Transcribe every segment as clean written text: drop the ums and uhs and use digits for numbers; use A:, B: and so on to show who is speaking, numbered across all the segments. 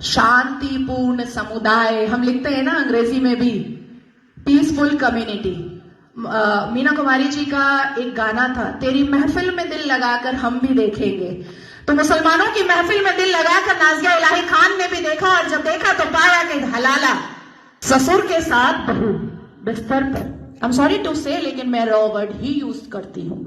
A: शांतिपूर्ण समुदाय, हम लिखते हैं ना अंग्रेजी में भी, पीसफुल कम्युनिटी। मीना कुमारी जी का एक गाना था, तेरी महफिल में दिल लगाकर हम भी देखेंगे। तो मुसलमानों की महफिल में दिल लगाकर नाजिया इलाही खान ने भी देखा, और जब देखा तो पाया कि हलाला ससुर के साथ बहू बिस्तर पर, आई एम सॉरी टू से, लेकिन मैं रॉ वर्ड ही यूज करती हूं।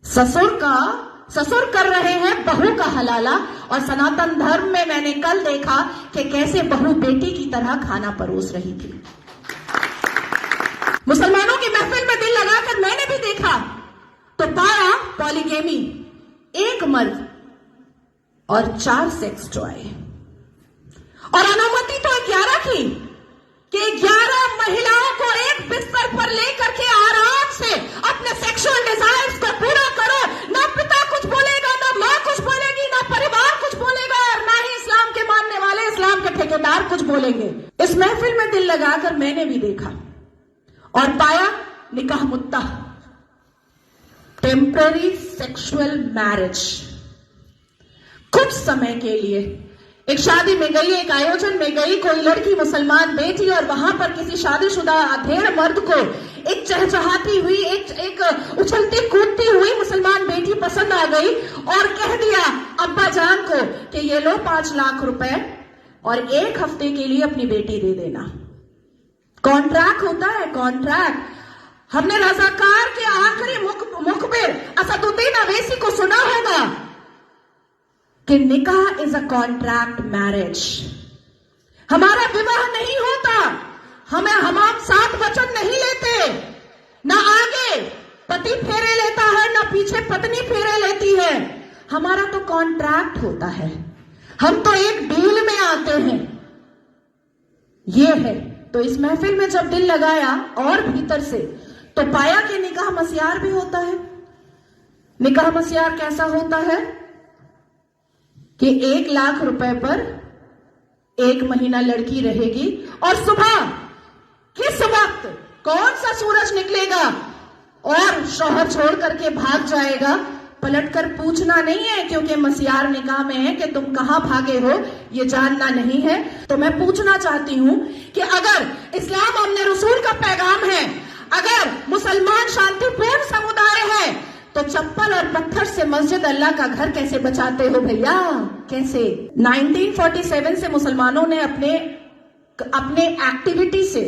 A: ससुर कर रहे हैं बहू का हलाला। और सनातन धर्म में मैंने कल देखा कि कैसे बहू बेटी की तरह खाना परोस रही थी। मुसलमानों की महफिल में दिल लगाकर मैंने भी देखा तो पाया पॉलीगेमी, एक मर्द और 4 सेक्स टॉय। और अनुमति तो 11 की, कि 11 महिलाओं को एक बिस्तर पर लेकर के आराम से अपने सेक्सुअल डिजायर्स को पूरा करो। ना पिता कुछ बोलेगा, ना मां कुछ बोलेगी, ना परिवार कुछ बोलेगा, और ना ही इस्लाम के मानने वाले, इस्लाम के ठेकेदार कुछ बोलेंगे। इस महफिल में दिल लगाकर मैंने भी देखा और पाया निकाह मुत्ता, टेम्पररी सेक्सुअल मैरिज। कुछ समय के लिए एक शादी में गई, एक आयोजन में गई, कोई लड़की मुसलमान बेटी, और वहां पर किसी शादीशुदा अधेड़ मर्द को एक चहचहाती हुई, एक उछलती कूदती हुई मुसलमान बेटी पसंद आ गई, और कह दिया अब्बा जान को कि ये लो 5 लाख रुपए और 1 हफ्ते के लिए अपनी बेटी दे देना। कॉन्ट्रैक्ट होता है, कॉन्ट्रैक्ट। हमने रजाकार के आखिरी मुखबिर असदुद्दीन अवैसी को सुना होगा कि निकाह इज अ कॉन्ट्रैक्ट मैरिज। हमारा विवाह नहीं होता, हम 7 वचन नहीं लेते, ना आगे पति फेरे लेता है, ना पीछे पत्नी फेरे लेती है। हमारा तो कॉन्ट्रैक्ट होता है, हम तो एक डील में आते हैं। ये है। तो इस महफिल में जब दिल लगाया और भीतर से, तो पाया कि निकाह मस्यार भी होता है। निकाह मस्यार कैसा होता है कि 1 लाख रुपए पर 1 महीना लड़की रहेगी, और सुबह किस वक्त कौन सा सूरज निकलेगा और शौहर छोड़ करके भाग जाएगा, पलटकर पूछना नहीं है, क्योंकि मस्यार निकाह में है कि तुम कहां भागे हो ये जानना नहीं है। तो मैं पूछना चाहती हूं कि अगर इस्लाम हमने रसूल का पैगाम है, अगर मुसलमान शांतिपूर्ण समुदाय है, तो चप्पल और पत्थर से मस्जिद अल्लाह का घर कैसे बचाते हो भैया? कैसे? 1947 से मुसलमानों ने अपने एक्टिविटी से,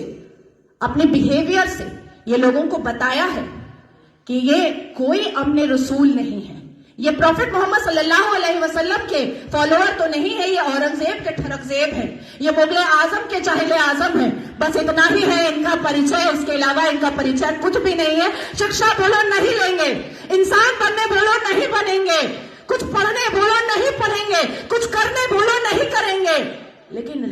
A: अपने बिहेवियर से ये लोगों को बताया है कि ये कोई अपने रसूल नहीं है, ये प्रॉफिट मोहम्मद सल्लल्लाहु अलैहि वसल्लम के फॉलोअर तो नहीं है, ये औरंगजेब के ठरकजेब है, ये मुगल आजम के चाहिले आजम है। बस इतना ही है इनका परिचय, इसके अलावा इनका परिचय कुछ भी नहीं है। शिक्षा बोलो नहीं लेंगे, इंसान बनने बोलो नहीं बनेंगे, कुछ पढ़ने बोलो नहीं पढ़ेंगे, कुछ करने बोलो नहीं करेंगे, लेकिन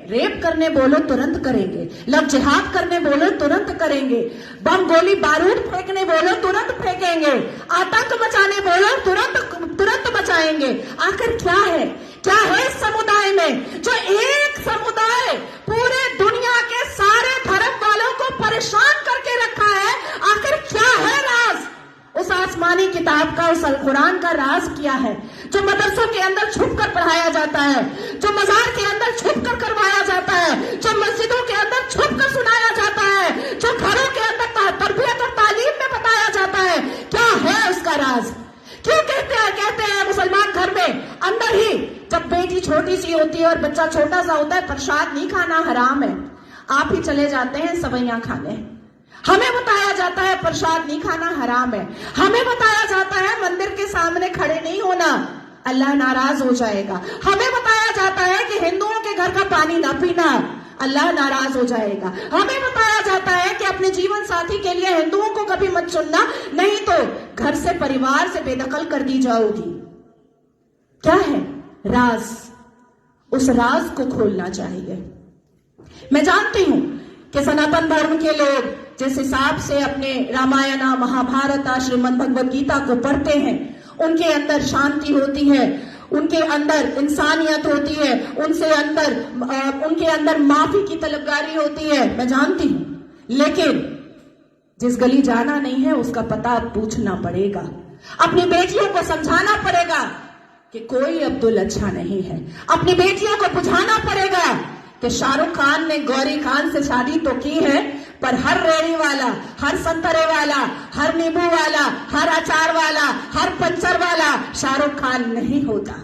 A: रेप करने बोलो तुरंत करेंगे, लव जिहाद करने बोलो तुरंत करेंगे, बम गोली बारूद फेंकने बोलो तुरंत फेंकेंगे, आतंक मचाने बोलो तुरंत मचाएंगे। आखिर क्या है इस समुदाय में जो एक समुदाय पूरे दुनिया के सारे धर्म वालों को परेशान करके रखा है? आखिर क्या है राज? उस आसमानी किताब का, उस अल कुरान का राज क्या है जो मदरसों के अंदर छुप कर पढ़ाया जाता है, जो मजार के अंदर छुप कर करवाया जाता है, जो मस्जिदों के अंदर छुप कर सुनाया जाता है, जो घरों के अंदर तरबियत और तालीम में बताया जाता है? क्या है उसका राज? क्यों कहते हैं मुसलमान घर में अंदर ही, जब बेटी छोटी सी होती है और बच्चा छोटा सा होता है, प्रसाद नहीं खाना हराम है, आप ही चले जाते हैं सवैयां खाने। हमें बताया जाता है प्रसाद नहीं खाना हराम है, हमें बताया जाता है मंदिर के सामने खड़े नहीं होना, अल्लाह नाराज हो जाएगा, हमें बताया जाता है कि हिंदुओं के घर का पानी ना पीना, अल्लाह नाराज हो जाएगा, हमें बताया जाता है कि अपने जीवन साथी के लिए हिंदुओं को कभी मत चुनना, नहीं तो घर से, परिवार से बेदखल कर दी जाओगी। क्या है राज? उस राज को खोलना चाहिए। मैं जानती हूं कि सनातन धर्म के लोग जिस हिसाब से अपने रामायण, महाभारत, श्रीमद् भगवद गीता को पढ़ते हैं, उनके अंदर शांति होती है, उनके अंदर इंसानियत होती है, उनके अंदर माफी की तलबगारी होती है, मैं जानती हूं। लेकिन जिस गली जाना नहीं है उसका पता पूछना पड़ेगा, अपनी बेटियों को समझाना पड़ेगा कि कोई अब्दुल अच्छा नहीं है। अपनी बेटियों को बुझाना पड़ेगा कि शाहरुख खान ने गौरी खान से शादी तो की है, पर हर रेड़ी वाला, हर संतरे वाला, हर नींबू वाला, हर अचार वाला, हर पंचर वाला शाहरुख खान नहीं होता।